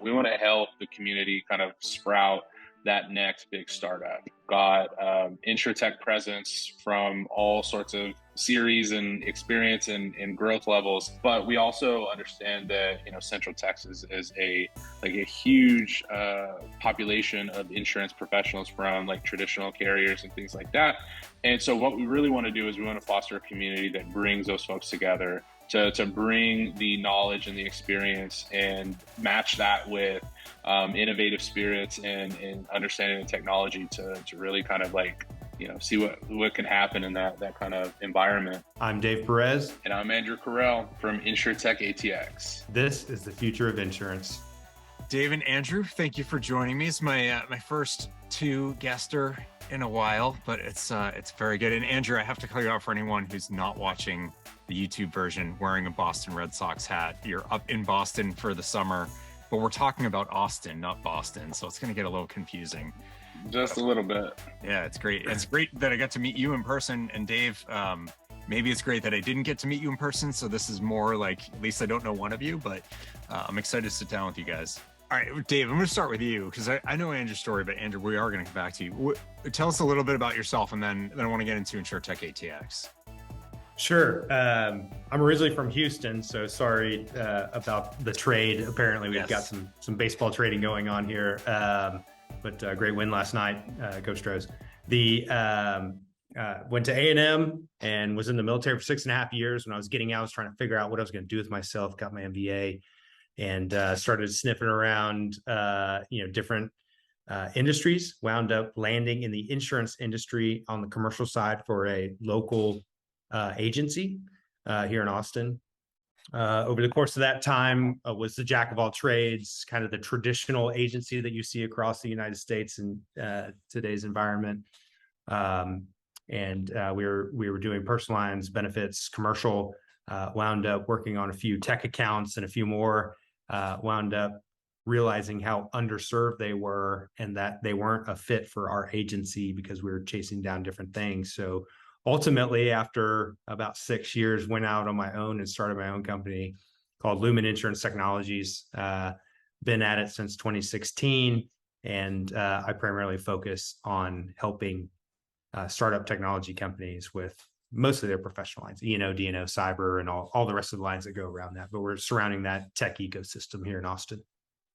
We want to help the community kind of sprout that next big startup. Got InsurTech presence from all sorts of series and experience and growth levels, but we also understand that Central Texas is a huge population of insurance professionals from like traditional carriers and things like that. And so what we really want to do is we want to foster a community that brings those folks together to bring the knowledge and the experience and match that with innovative spirits and understanding the technology to really kind of see what can happen in that kind of environment. I'm Dave Perez. And I'm Andrew Correll from InsurTech ATX. This is the future of insurance. Dave and Andrew, thank you for joining me. It's my first two guester in a while, but it's very good. And Andrew, I have to call you out for anyone who's not watching the YouTube version wearing a Boston Red Sox hat. You're up in Boston for the summer, but we're talking about Austin, not Boston. So it's going to get a little confusing. Just a little bit. Yeah, it's great. It's great that I got to meet you in person. And Dave, maybe it's great that I didn't get to meet you in person. So this is more like, at least I don't know one of you, but I'm excited to sit down with you guys. All right, Dave, I'm going to start with you because I know Andrew's story, but Andrew, we are going to come back to you. Tell us a little bit about yourself, and then I want to get into InsurTech ATX. Sure. I'm originally from Houston, so sorry about the trade. Apparently, we've got some baseball trading going on here, but great win last night, Go Stros. Went to A&M and was in the military for 6.5 years. When I was getting out, I was trying to figure out what I was going to do with myself, got my MBA, and started sniffing around, different industries, wound up landing in the insurance industry on the commercial side for a local agency here in Austin. Over the course of that time, was the jack of all trades, kind of the traditional agency that you see across the United States in today's environment. And we were doing personal lines, benefits, commercial, wound up working on a few tech accounts and a few more, wound up realizing how underserved they were and that they weren't a fit for our agency because we were chasing down different things. So ultimately, after about 6 years, went out on my own and started my own company called Lumen Insurance Technologies. Been at it since 2016, and I primarily focus on helping startup technology companies with mostly their professional lines, E&O, D&O, cyber, and all the rest of the lines that go around that. But we're surrounding that tech ecosystem here in Austin.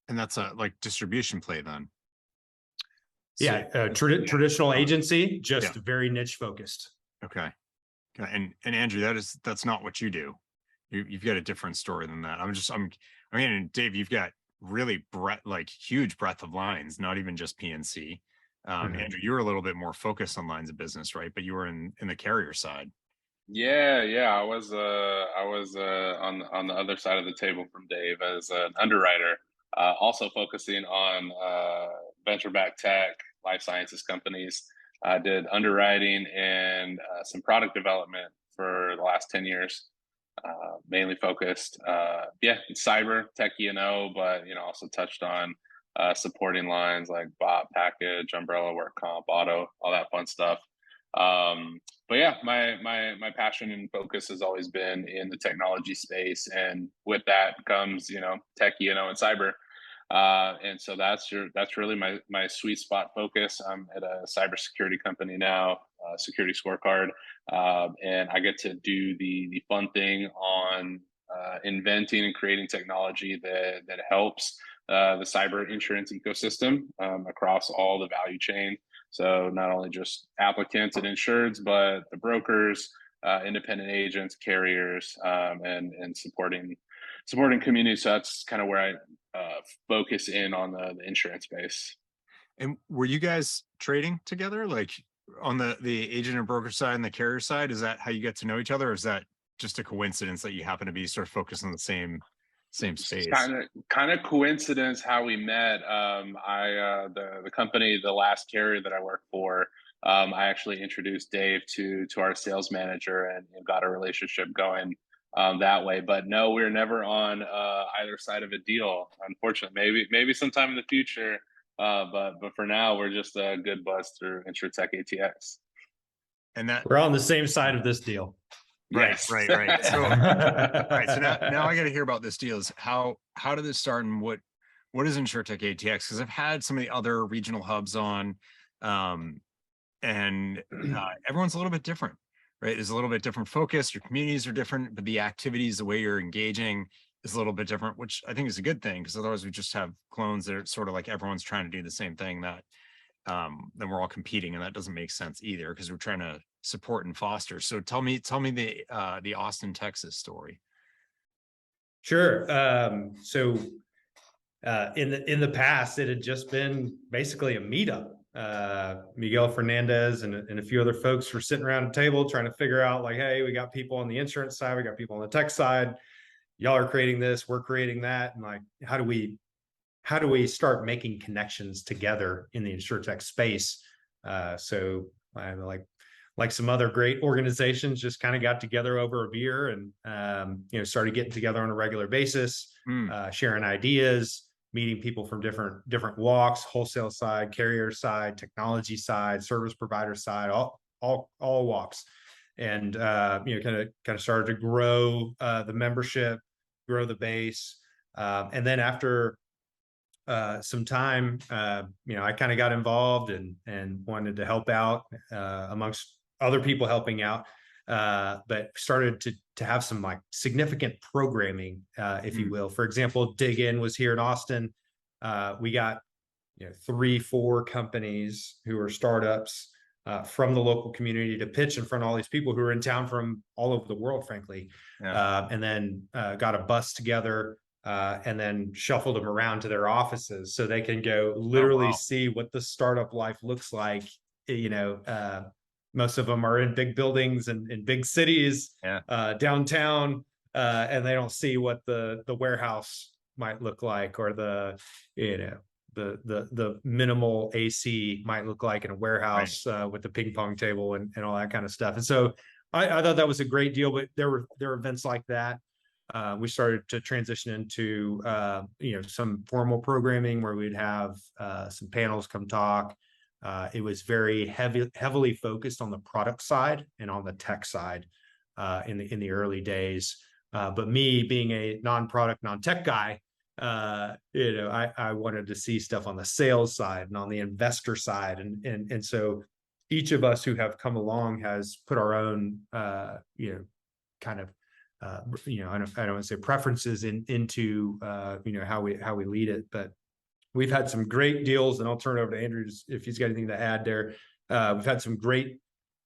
And that's a distribution play then. So, traditional agency, just very niche focused. Okay. And Andrew, that's not what you do. You've got a different story than that. And Dave, you've got really huge breadth of lines, not even just PNC. Andrew, you were a little bit more focused on lines of business, right? But you were in the carrier side. Yeah. I was on the other side of the table from Dave as an underwriter, also focusing on venture-backed tech, life sciences companies. I did underwriting and some product development for the last 10 years, mainly focused, cyber, tech, but also touched on supporting lines like bot, package, umbrella, work comp, auto, all that fun stuff. But yeah, my passion and focus has always been in the technology space, and with that comes tech, and cyber. And so that's really my sweet spot focus. I'm at a cybersecurity company now, Security Scorecard, and I get to do the fun thing on inventing and creating technology that helps the cyber insurance ecosystem across all the value chain. So not only just applicants and insureds, but the brokers, independent agents, carriers, and supporting communities. So that's kind of where I focus in on the insurance space. And were you guys trading together, like on the agent and broker side and the carrier side? Is that how you get to know each other, or is that just a coincidence that you happen to be sort of focused on the same space? Kind of coincidence how we met. The company, the last carrier that I worked for, I actually introduced Dave to our sales manager and got a relationship going that way. But no, we were never on either side of a deal, unfortunately. Maybe sometime in the future, but for now, we're just a good buzz through InsurTech ATX. And that we're on the same side of this deal. Right. So, all right. So now I got to hear about this deal. How did this start, and what what is InsurTech ATX? Because I've had some of the other regional hubs on, and everyone's a little bit different, right? There's a little bit different focus. Your communities are different, but the activities, the way you're engaging is a little bit different, which I think is a good thing, because otherwise we just have clones that are sort of like everyone's trying to do the same thing, that then we're all competing, and that doesn't make sense either, because we're trying to support and foster. So tell me the Austin, Texas story. Sure. So in the past, it had just been basically a meetup. Miguel Fernandez and a few other folks were sitting around a table trying to figure out, like, hey, we got people on the insurance side, we got people on the tech side. Y'all are creating this, we're creating that, and like, how do we start making connections together in the InsurTech space? So like some other great organizations, just kind of got together over a beer and started getting together on a regular basis, sharing ideas, meeting people from different walks, wholesale side, carrier side, technology side, service provider side, all walks, and kind of started to grow the membership, grow the base, and then after some time, I kind of got involved and wanted to help out amongst other people helping out, but started to have some like significant programming, if you will. For example, Dig In was here in Austin. We got 3-4 companies who are startups from the local community to pitch in front of all these people who are in town from all over the world, frankly. And then got a bus together and then shuffled them around to their offices so they can go literally see what the startup life looks like. Most of them are in big buildings and in big cities, downtown, and they don't see what the warehouse might look like, or the minimal AC might look like in a warehouse, with the ping pong table and all that kind of stuff. And so I thought that was a great deal, but there were events like that. We started to transition into some formal programming where we'd have some panels come talk. It was very heavily focused on the product side and on the tech side in the early days. But me being a non-product, non-tech guy, I wanted to see stuff on the sales side and on the investor side, and so each of us who have come along has put our own kind of I don't want to say preferences into how we lead it. But we've had some great deals, and I'll turn it over to Andrew if he's got anything to add there. We've had some great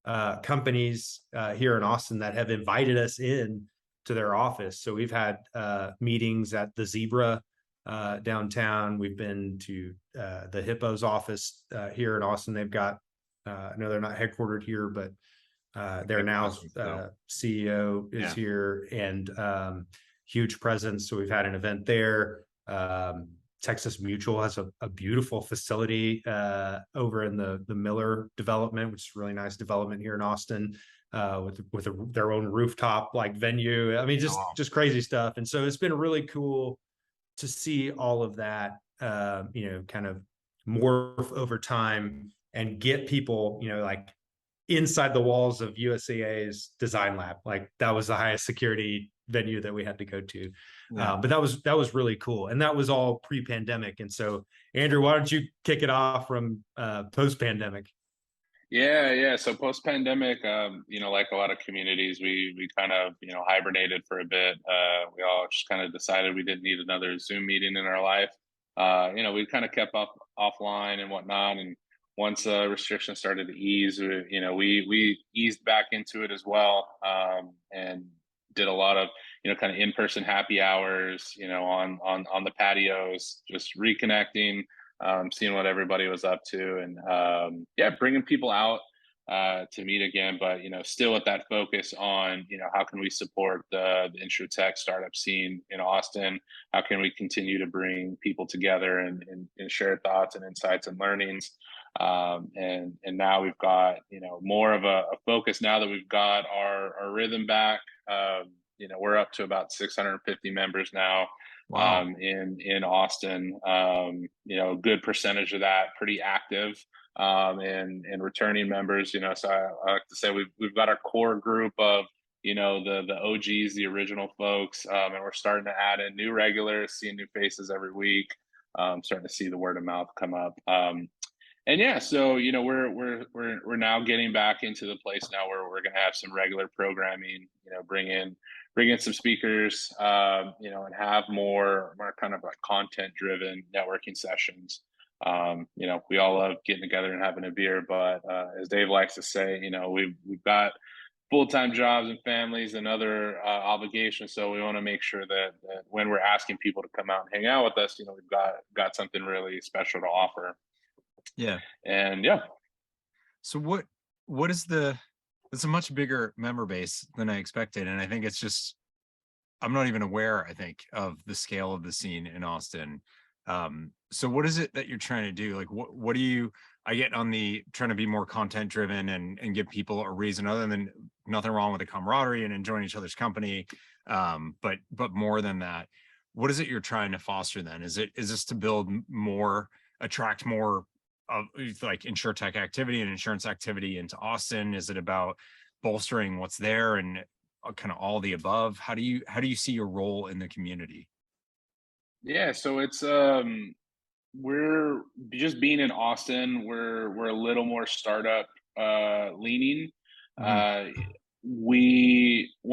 companies here in Austin that have invited us in to their office. So we've had meetings at the Zebra downtown. We've been to the Hippo's office here in Austin. They've got no, they're not headquartered here, but they're now CEO is here, and huge presence. So we've had an event there. Texas Mutual has a beautiful facility over in the Miller development, which is a really nice development here in Austin, with their own rooftop like venue. I mean, just crazy stuff. And so it's been really cool to see all of that, kind of morph over time and get people, like inside the walls of USAA's design lab. Like that was the highest security venue that we had to go to. But that was really cool. And that was all pre-pandemic. And so Andrew, why don't you kick it off from post-pandemic? Yeah. So post-pandemic, like a lot of communities, we kind of, hibernated for a bit. We all just kind of decided we didn't need another Zoom meeting in our life. We kind of kept offline and whatnot. And once restrictions started to ease, we eased back into it as well, and did a lot of kind of in-person happy hours, on the patios, just reconnecting, seeing what everybody was up to, and bringing people out to meet again, but still with that focus on how can we support the InsurTech startup scene in Austin? How can we continue to bring people together and share thoughts and insights and learnings? And now we've got more of a focus now that we've got our rhythm back. We're up to about 650 members now. Wow. In Austin. A good percentage of that pretty active, and returning members. So I like to say we've got our core group of the OGs, the original folks, and we're starting to add in new regulars, seeing new faces every week. starting to see the word of mouth come up. And yeah, so we're now getting back into the place now where we're going to have some regular programming. Bring in some speakers, and have more kind of like content driven networking sessions. We all love getting together and having a beer, but as Dave likes to say, we've got full-time jobs and families and other obligations, so we want to make sure that when we're asking people to come out and hang out with us, we've got something really special to offer. Yeah. And yeah. So what is it's a much bigger member base than I expected. And I think it's just, I'm not even aware, I think, of the scale of the scene in Austin. So what is it that you're trying to do? Like, what do you, I get on the trying to be more content driven and give people a reason other than nothing wrong with the camaraderie and enjoying each other's company. But more than that, what is it you're trying to foster then? Is this to build more, attract more of like InsurTech activity and insurance activity into Austin? Is it about bolstering what's there and kind of all the above? How do you see your role in the community? Yeah, so it's we're just being in Austin, we're a little more startup leaning. One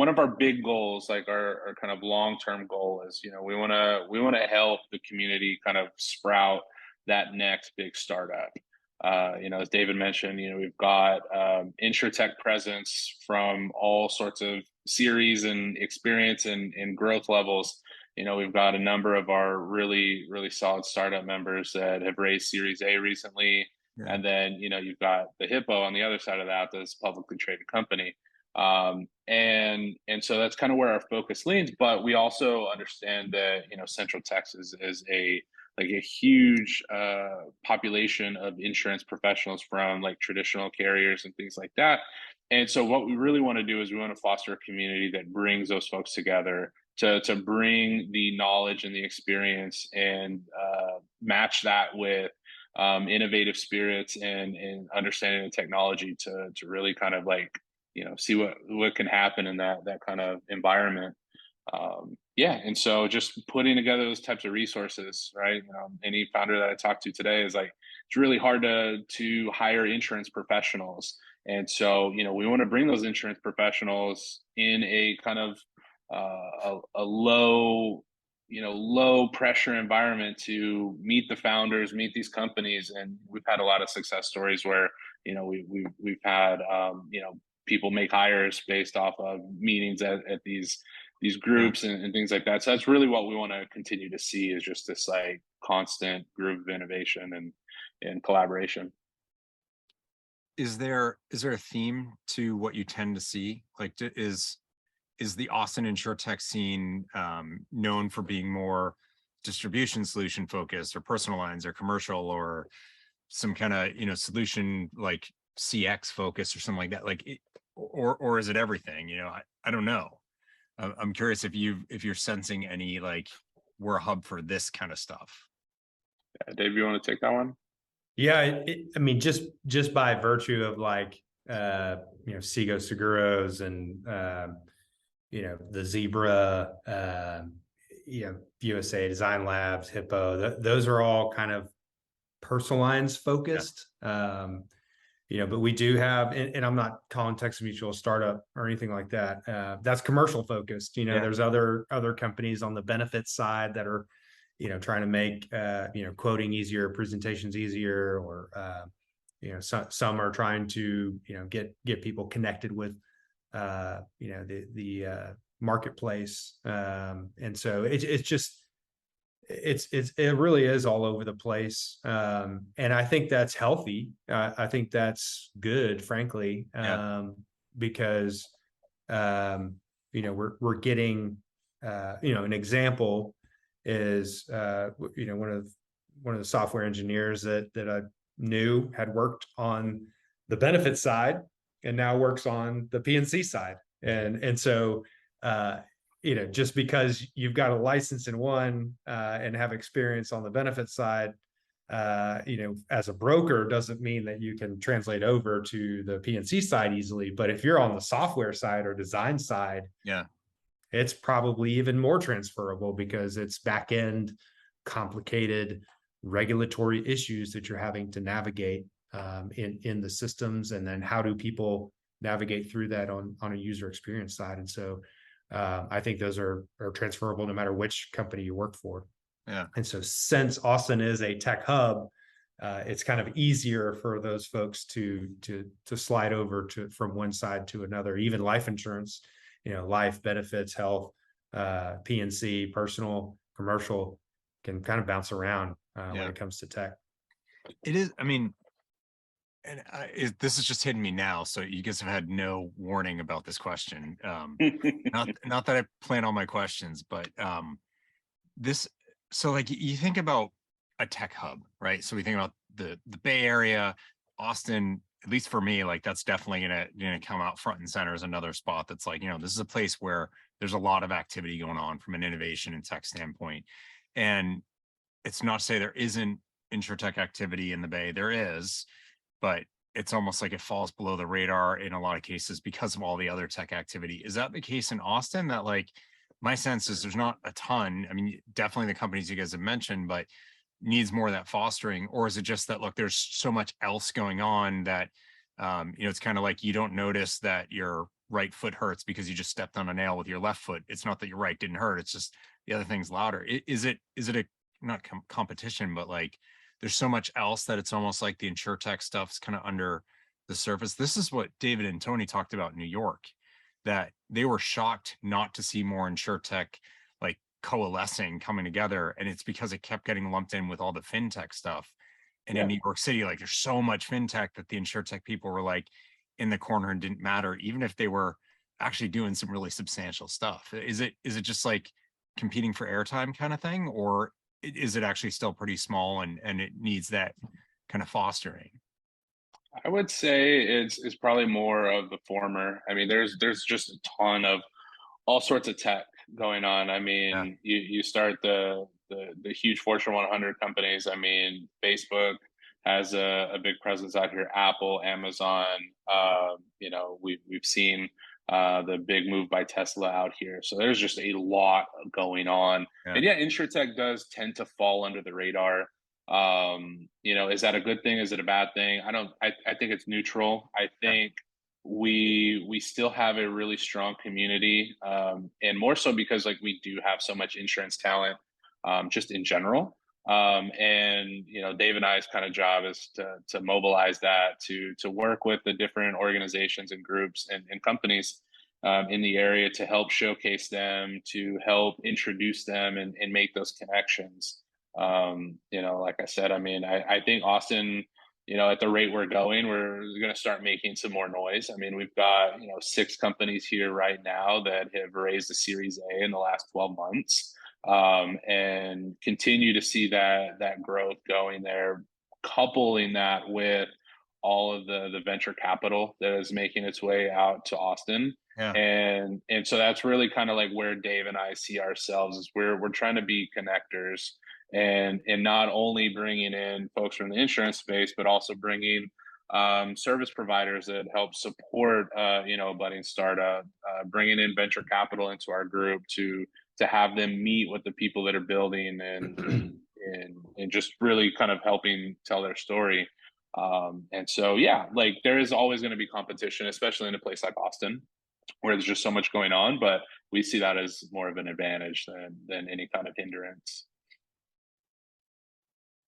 of our big goals, like our kind of long-term goal is, we want to help the community kind of sprout that next big startup. As David mentioned, we've got InsurTech presence from all sorts of series and experience and growth levels. We've got a number of our really, really solid startup members that have raised Series A recently. Yeah. And then, you've got the Hippo on the other side of that, that's a publicly traded company. And so that's kind of where our focus leans, but we also understand that, Central Texas is a huge population of insurance professionals from like traditional carriers and things like that. And so what we really want to do is we want to foster a community that brings those folks together to bring the knowledge and the experience and match that with innovative spirits and understanding the technology to really kind of like, see what can happen in that kind of environment. And so just putting together those types of resources, right? Any founder that I talked to today is like, it's really hard to hire insurance professionals. And so, we want to bring those insurance professionals in a kind of a low pressure environment to meet the founders, meet these companies. And we've had a lot of success stories where, we've had, people make hires based off of meetings at these groups and things like that. So that's really what we want to continue to see, is just this like constant groove of innovation and collaboration. Is there a theme to what you tend to see? Like, is the Austin InsurTech scene known for being more distribution solution focused, or personal lines, or commercial, or some kind of solution like CX focus or something like that? Like, or is it everything? I don't know. I'm curious if you're sensing any, like, we're a hub for this kind of stuff. Yeah, Dave, you want to take that one? Yeah, I mean, just by virtue of like Seago Seguros and the Zebra, USA Design Labs, Hippo, those are all kind of personal lines focused. Yeah. But we do have, and I'm not calling Texas Mutual a startup or anything like that. That's commercial focused. There's other companies on the benefits side that are, trying to make, quoting easier, presentations easier, or, some are trying to, get people connected with, the marketplace. And so it's just, it really is all over the place. And I think that's healthy. I think that's good, frankly, because, we're getting, an example is, one of the software engineers that I knew had worked on the benefit side and now works on the P&C side. And so, just because you've got a license in one and have experience on the benefit side, as a broker, doesn't mean that you can translate over to the P&C side easily. But if you're on the software side or design side, it's probably even more transferable because it's back end complicated regulatory issues that you're having to navigate in the systems, and then how do people navigate through that on a user experience side. And so I think those are transferable no matter which company you work for. Yeah. And so since Austin is a tech hub, it's kind of easier for those folks to slide over from one side to another. Even life insurance, life, benefits, health, P&C, personal, commercial, can kind of bounce around when it comes to tech. It is. I mean, and this is just hitting me now, so you guys have had no warning about this question. Not that I plan all my questions, but this. So, like, you think about a tech hub, right? So we think about the Bay Area, Austin. At least for me, like, that's definitely gonna come out front and center as another spot that's like, this is a place where there's a lot of activity going on from an innovation and tech standpoint. And it's not to say there isn't InsurTech activity in the Bay. There is, but it's almost like it falls below the radar in a lot of cases because of all the other tech activity. Is that the case in Austin? That, like, my sense is there's not a ton. I mean, definitely the companies you guys have mentioned, but needs more of that fostering. Or is it just that, look, there's so much else going on that, it's kind of like you don't notice that your right foot hurts because you just stepped on a nail with your left foot. It's not that your right didn't hurt. It's just the other thing's louder. Is it a not competition, but like there's so much else that it's almost like the InsurTech stuff's kind of under the surface. This is what David and Tony talked about in New York, that they were shocked not to see more InsurTech like coalescing, coming together. And it's because it kept getting lumped in with all the fintech stuff. And in New York City, like, there's so much fintech that the InsurTech people were like in the corner and didn't matter, even if they were actually doing some really substantial stuff. Is it just like competing for airtime kind of thing, or is it actually still pretty small and it needs that kind of fostering? I would say it's probably more of the former. I mean, there's just a ton of all sorts of tech going on. I mean, you start the huge Fortune 100 companies. I mean, Facebook has a big presence out here. Apple, Amazon. We've seen the big move by Tesla out here. So there's just a lot going on. And InsurTech does tend to fall under the radar. Is that a good thing? Is it a bad thing? I think it's neutral. I think we still have a really strong community, and more so because, like, we do have so much insurance talent, just in general. Dave and I's kind of job is to mobilize that, to work with the different organizations and groups and companies in the area to help showcase them, to help introduce them and make those connections. Like I said, I mean, I think Austin, at the rate we're going, we're going to start making some more noise. I mean, we've got, 6 companies here right now that have raised a Series A in the last 12 months, and continue to see that growth going there, coupling that with all of the venture capital that is making its way out to Austin. And so that's really kind of like where Dave and I see ourselves, is we're trying to be connectors, and not only bringing in folks from the insurance space, but also bringing service providers that help support a budding startup, bringing in venture capital into our group to have them meet with the people that are building and just really kind of helping tell their story. And so like, there is always going to be competition, especially in a place like Austin, where there's just so much going on, but we see that as more of an advantage than any kind of hindrance.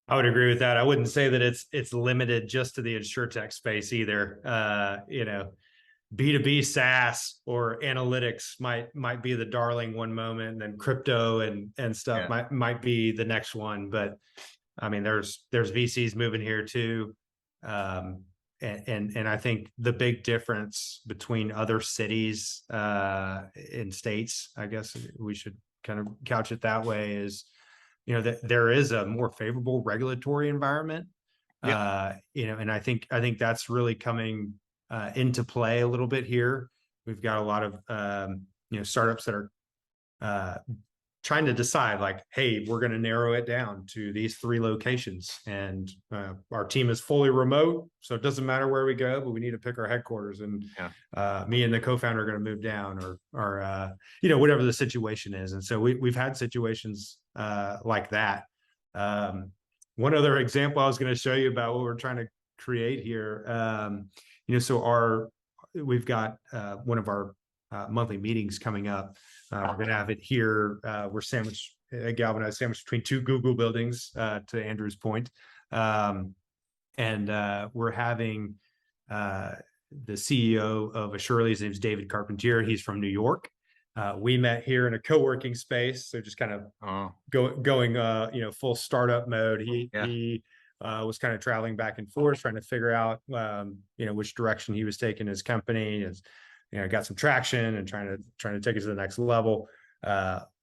I would agree with that. I wouldn't say that it's limited just to the InsurTech space either. B2B SaaS or analytics might be the darling one moment, and then crypto and stuff might be the next one. But I mean, there's VCs moving here too. And I think the big difference between other cities in states, I guess we should kind of couch it that way, is that there is a more favorable regulatory environment, and I think that's really coming into play a little bit here. We've got a lot of startups that are trying to decide, like, hey, we're going to narrow it down to these 3 locations, and our team is fully remote, so it doesn't matter where we go, but we need to pick our headquarters, and me and the co-founder are going to move down, or whatever the situation is. And so we've had situations like that, One other example I was going to show you about what we're trying to create here. So we've got one of our monthly meetings coming up. We're going to have it here. We're sandwiched, galvanized sandwiched between two Google buildings, to Andrew's point. And we're having the CEO of Assuredly. His name's David Carpentier. He's from New York. We met here in a co-working space, so just kind of going full startup mode. He was kind of traveling back and forth, trying to figure out which direction he was taking his company. Got some traction and trying to take it to the next level.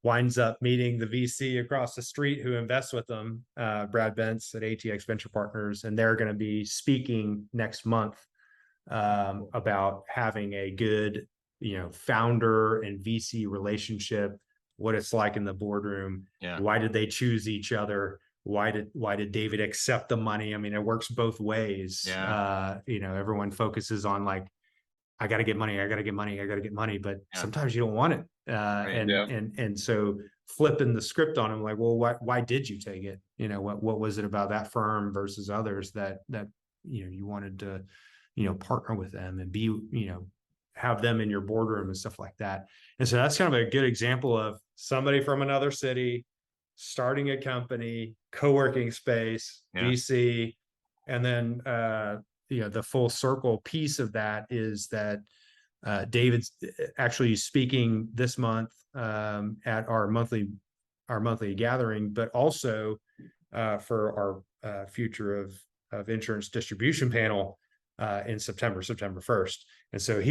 Winds up meeting the VC across the street who invests with them, Brad Bentz at ATX Venture Partners, and they're going to be speaking next month about having a good founder and VC relationship, what it's like in the boardroom. Why did they choose each other? Why did David accept the money? I mean, it works both ways. Everyone focuses on like, I got to get money, but sometimes you don't want it. And so flipping the script on him, like, well, why did you take it? What was it about that firm versus others that you wanted to partner with them and be have them in your boardroom and stuff like that. And so that's kind of a good example of somebody from another city starting a company, co-working space, VC, and then the full circle piece of that is that David's actually speaking this month at our monthly gathering, but also for our future of insurance distribution panel in September 1st. And so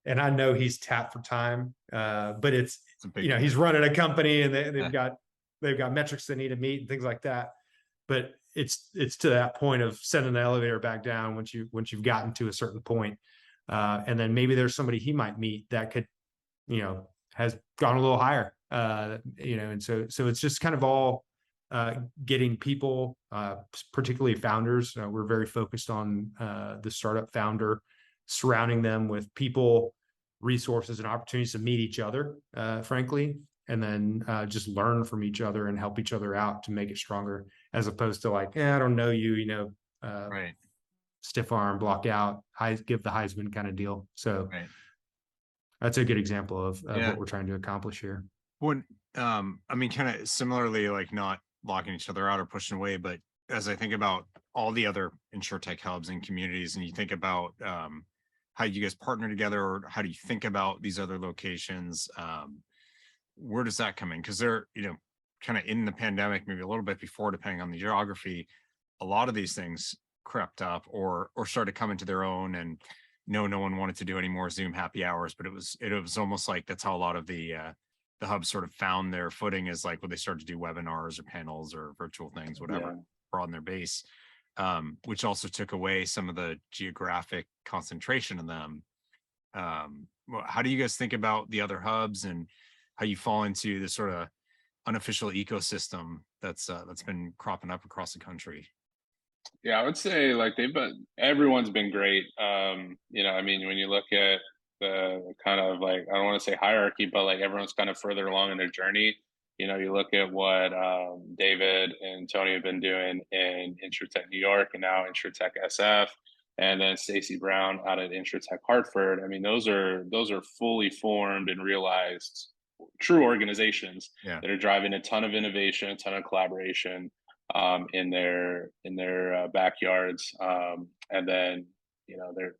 and I know he's tapped for time, but it's he's running a company and they've got metrics they need to meet and things like that. But it's to that point of sending the elevator back down once you've gotten to a certain point. And then maybe there's somebody he might meet that could, has gone a little higher, and so it's just kind of all getting people, particularly founders. We're very focused on the startup founder, surrounding them with people, resources, and opportunities to meet each other, frankly, and then just learn from each other and help each other out to make it stronger, as opposed to like, I don't know you, right. Stiff arm, block out, give the Heisman kind of deal. So that's a good example of what we're trying to accomplish here. When, kind of similarly, like not locking each other out or pushing away, but as I think about all the other InsurTech hubs and communities, and you think about how you guys partner together, or how do you think about these other locations? Where does that come in? Because they're, kind of in the pandemic, maybe a little bit before, depending on the geography, a lot of these things crept up or started coming to their own, and no one wanted to do any more Zoom happy hours, but it was almost like that's how a lot of the hubs sort of found their footing, is like when they started to do webinars or panels or virtual things, whatever, broaden their base, which also took away some of the geographic concentration in them. How do you guys think about the other hubs and how you fall into the sort of unofficial ecosystem that's been cropping up across the country? Yeah, I would say like everyone's been great. When you look at the kind of like, I don't want to say hierarchy, but like everyone's kind of further along in their journey. You look at what David and Tony have been doing in InsurTech New York, and now InsurTech SF, and then Stacy Brown out at InsurTech Hartford. I mean, those are fully formed and realized true organizations that are driving a ton of innovation, a ton of collaboration in their backyards. And then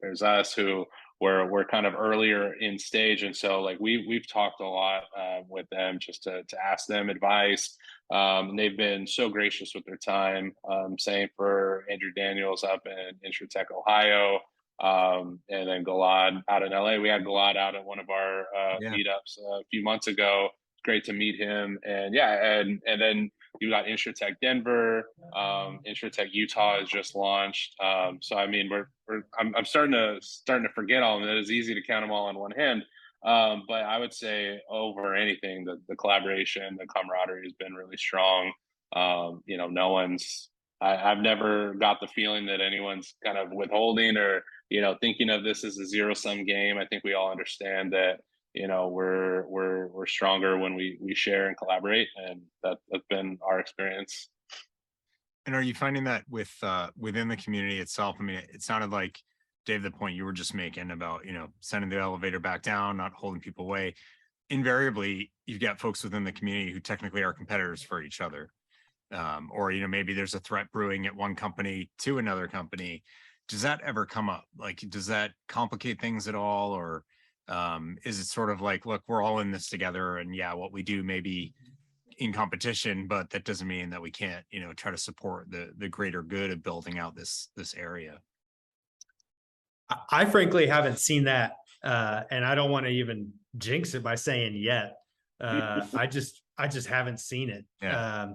there's us who we're kind of earlier in stage, and so like we've talked a lot with them just to ask them advice. And they've been so gracious with their time. Same for Andrew Daniels up in InsurTech Ohio, and then Gilad out in LA. We had Gilad out at one of our meetups a few months ago. Great to meet him, and then you got InsurTech Denver, InsurTech Utah has just launched. So I mean, I'm starting to forget all of them. It's easy to count them all on one hand. But I would say over anything, the collaboration, the camaraderie has been really strong. I've never got the feeling that anyone's kind of withholding or thinking of this as a zero-sum game. I think we all understand that we're stronger when we share and collaborate, and that's been our experience. And are you finding that with within the community itself? I mean, it sounded like, Dave, the point you were just making about, sending the elevator back down, not holding people away. Invariably, you've got folks within the community who technically are competitors for each other. Or, maybe there's a threat brewing at one company to another company. Does that ever come up? Like, does that complicate things at all? Or is it sort of like, look, we're all in this together, and yeah, what we do may be in competition, but that doesn't mean that we can't, try to support the greater good of building out this area. I frankly haven't seen that, and I don't want to even jinx it by saying yet. I just haven't seen it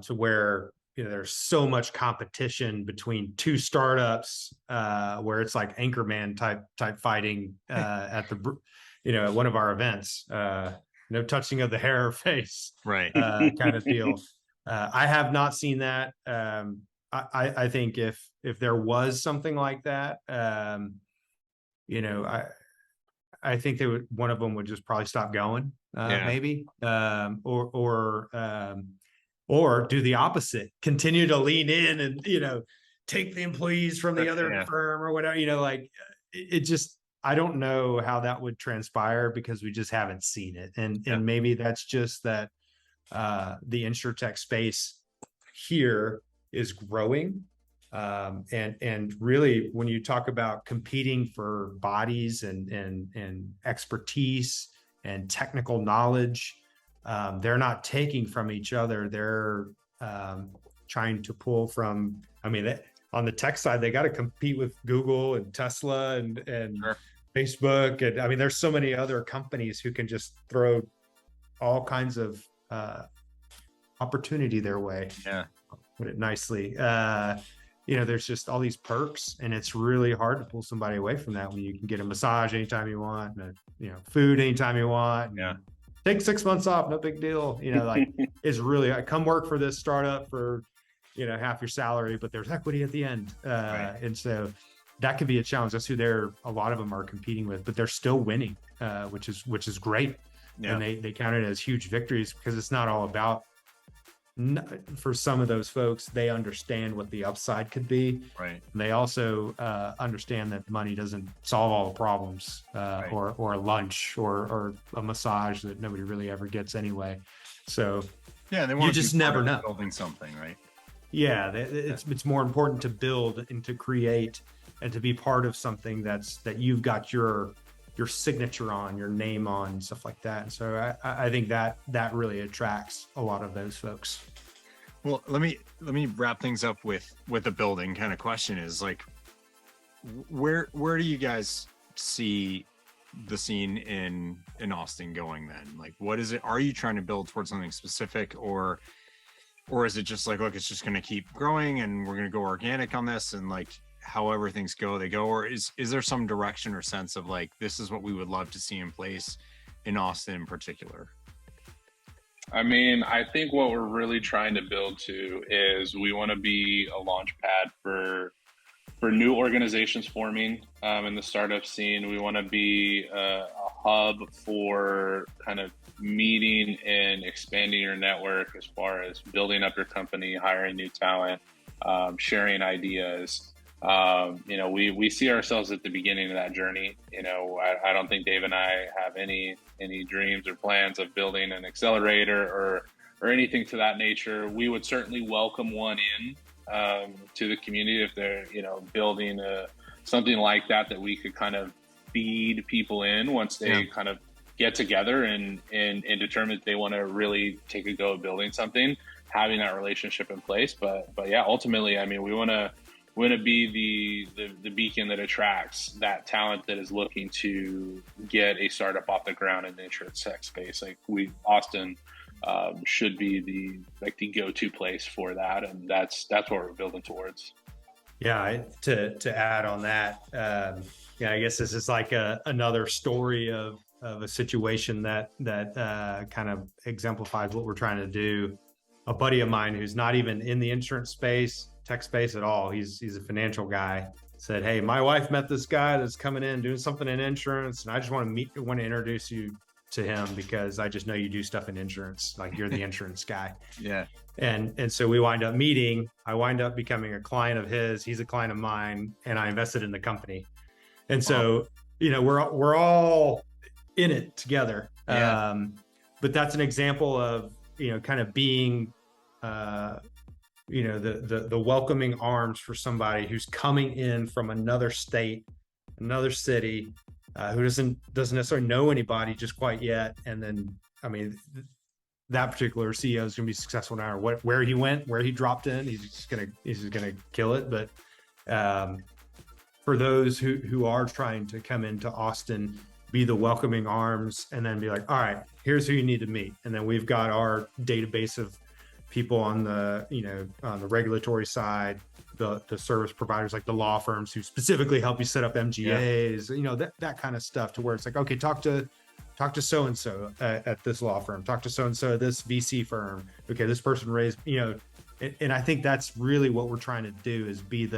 to where there's so much competition between two startups, where it's like Anchorman type fighting at the at one of our events. No touching of the hair or face, right? Kind of deal. I have not seen that. I think if there was something like that, I think they would. One of them would just probably stop going, maybe, or do the opposite. Continue to lean in and take the employees from the other firm or whatever. It just. I don't know how that would transpire because we just haven't seen it. And maybe that's just that the InsurTech space here is growing. And really, when you talk about competing for bodies and expertise and technical knowledge, they're not taking from each other. They're trying to pull from, on the tech side, they got to compete with Google and Tesla and sure. Facebook. And there's so many other companies who can just throw all kinds of opportunity their way. Yeah. Put it nicely. There's just all these perks, and it's really hard to pull somebody away from that when you can get a massage anytime you want, and food anytime you want. Yeah. Take 6 months off, no big deal. It's really, come work for this startup for, half your salary, but there's equity at the end. Right. And so that could be a challenge. That's who a lot of them are competing with, but they're still winning, which is great. Yeah. And they count it as huge victories because it's not all about, for some of those folks, they understand what the upside could be. Right. And they also understand that money doesn't solve all the problems, right. or a lunch or a massage that nobody really ever gets anyway. So yeah, they want you just never know building something, right? Yeah, it's more important to build and to create and to be part of something that you've got your signature on, your name on, stuff like that. And so I think that really attracts a lot of those folks. Well, let me wrap things up with a building kind of question. Is like, where do you guys see the scene in Austin going then? Like, what is it? Are you trying to build towards something specific, or is it just like, look, it's just going to keep growing and we're going to go organic on this, and like however things go, they go? Or is there some direction or sense of like, this is what we would love to see in place in Austin in particular? I think what we're really trying to build to is we want to be a launch pad for new organizations forming in the startup scene. We want to be a hub for kind of meeting and expanding your network as far as building up your company, hiring new talent, sharing ideas. We see ourselves at the beginning of that journey. I don't think Dave and I have any dreams or plans of building an accelerator or anything to that nature. We would certainly welcome one in to the community if they're building something like that we could kind of feed people in once they kind of get together and determine if they want to really take a go at building something, having that relationship in place. But yeah, ultimately, we want to be the beacon that attracts that talent that is looking to get a startup off the ground in the insurance tech space. Like Austin should be the go-to place for that, and that's what we're building towards. Yeah, to add on that, I guess this is like another story of a situation that kind of exemplifies what we're trying to do. A buddy of mine who's not even in the insurance space, tech space at all, he's a financial guy, said, "Hey, my wife met this guy that's coming in doing something in insurance, and I just want to introduce you to him because I just know you do stuff in insurance. Like you're the insurance guy. Yeah. And so we wind up meeting. I wind up becoming a client of his. He's a client of mine, and I invested in the company. And so, we're all in it together. Yeah. But that's an example of, kind of being, the welcoming arms for somebody who's coming in from another state, another city, who doesn't necessarily know anybody just quite yet. And then, that particular CEO is going to be successful no matter where he went, where he dropped in. He's just gonna kill it. But for those who are trying to come into Austin, be the welcoming arms, and then be like, all right, here's who you need to meet. And then we've got our database of people on the regulatory side, the service providers like the law firms who specifically help you set up MGAs, that kind of stuff, to where it's like, okay, talk to so-and-so at this law firm, talk to so-and-so at this VC firm. Okay, this person raised, and I think that's really what we're trying to do, is be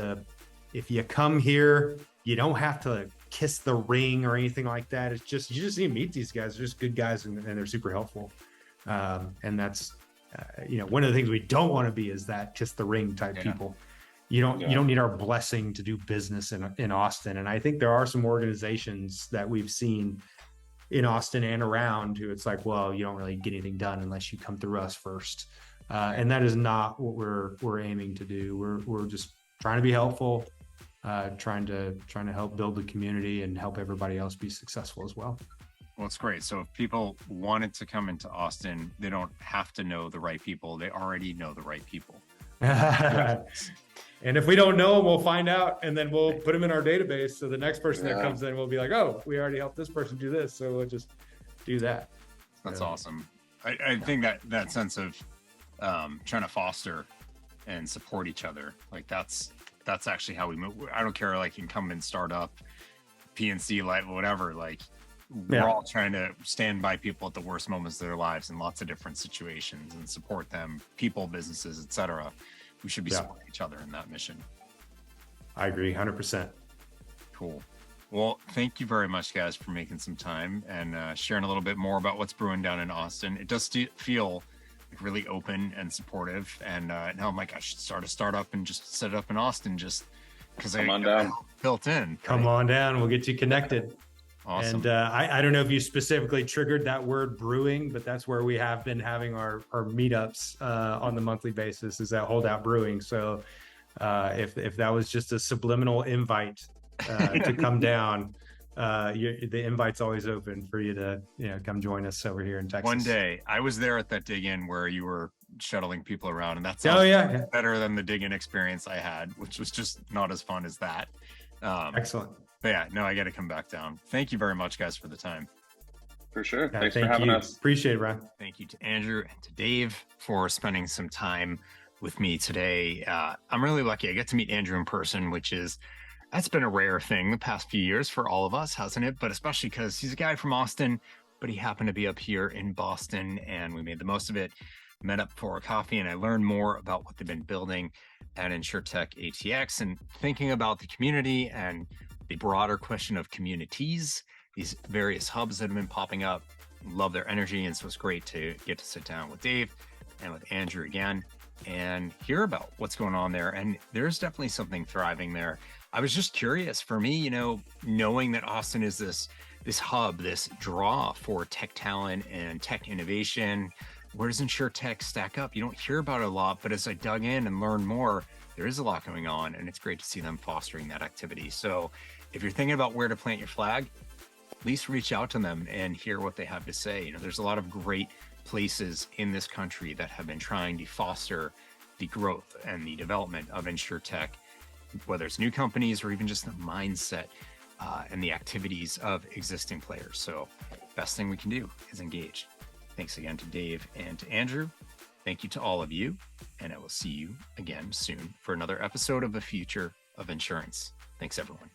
if you come here, you don't have to kiss the ring or anything like that. It's just, you just need to meet these guys. They're just good guys, and they're super helpful. And that's, one of the things we don't want to be is that kiss the ring type people. You don't need our blessing to do business in Austin. And I think there are some organizations that we've seen in Austin and around who it's like, well, you don't really get anything done unless you come through us first. And that is not what we're aiming to do. We're just trying to be helpful, trying to help build the community and help everybody else be successful as well. Well, it's great. So if people wanted to come into Austin, they don't have to know the right people. They already know the right people. And if we don't know them, we'll find out, and then we'll put them in our database. So the next person that comes in will be like, oh, we already helped this person do this, so we'll just do that. That's awesome. I think that sense of trying to foster and support each other, like that's actually how we move. I don't care, like incumbent, startup, PNC, like whatever, like we're all trying to stand by people at the worst moments of their lives in lots of different situations and support them, people, businesses, etc. We should be supporting each other in that mission. I agree 100%. Cool. Well, thank you very much, guys, for making some time and sharing a little bit more about what's brewing down in Austin. It does feel like really open and supportive. And now I'm like, I should start a startup and just set it up in Austin, just because I got built in. Come on down. We'll get you connected. Awesome. And I don't know if you specifically triggered that word brewing, but that's where we have been having our meetups on the monthly basis, is that Holdout Brewing. So if that was just a subliminal invite to come down, the invite's always open for you to come join us over here in Texas. One day, I was there at that dig-in where you were shuttling people around, and that sounds better than the dig-in experience I had, which was just not as fun as that. Excellent. But yeah, no, I got to come back down. Thank you very much, guys, for the time. For sure. Thanks for having us. Appreciate it, Ryan. Thank you to Andrew and to Dave for spending some time with me today. I'm really lucky. I get to meet Andrew in person, that's been a rare thing the past few years for all of us, hasn't it? But especially because he's a guy from Austin, but he happened to be up here in Boston, and we made the most of it. Met up for a coffee, and I learned more about what they've been building at InsurTech ATX, and thinking about the community and the broader question of communities, these various hubs that have been popping up. Love their energy, and so it's great to get to sit down with Dave and with Andrew again and hear about what's going on there. And there's definitely something thriving there. I was just curious, for me, knowing that Austin is this hub, this draw for tech talent and tech innovation. Where does InsurTech stack up? You don't hear about it a lot, but as I dug in and learned more, there is a lot going on, and it's great to see them fostering that activity. So if you're thinking about where to plant your flag, at least reach out to them and hear what they have to say. There's a lot of great places in this country that have been trying to foster the growth and the development of InsurTech, whether it's new companies or even just the mindset and the activities of existing players. So best thing we can do is engage. Thanks again to Dave and to Andrew. Thank you to all of you, and I will see you again soon for another episode of The Future of Insurance. Thanks, everyone.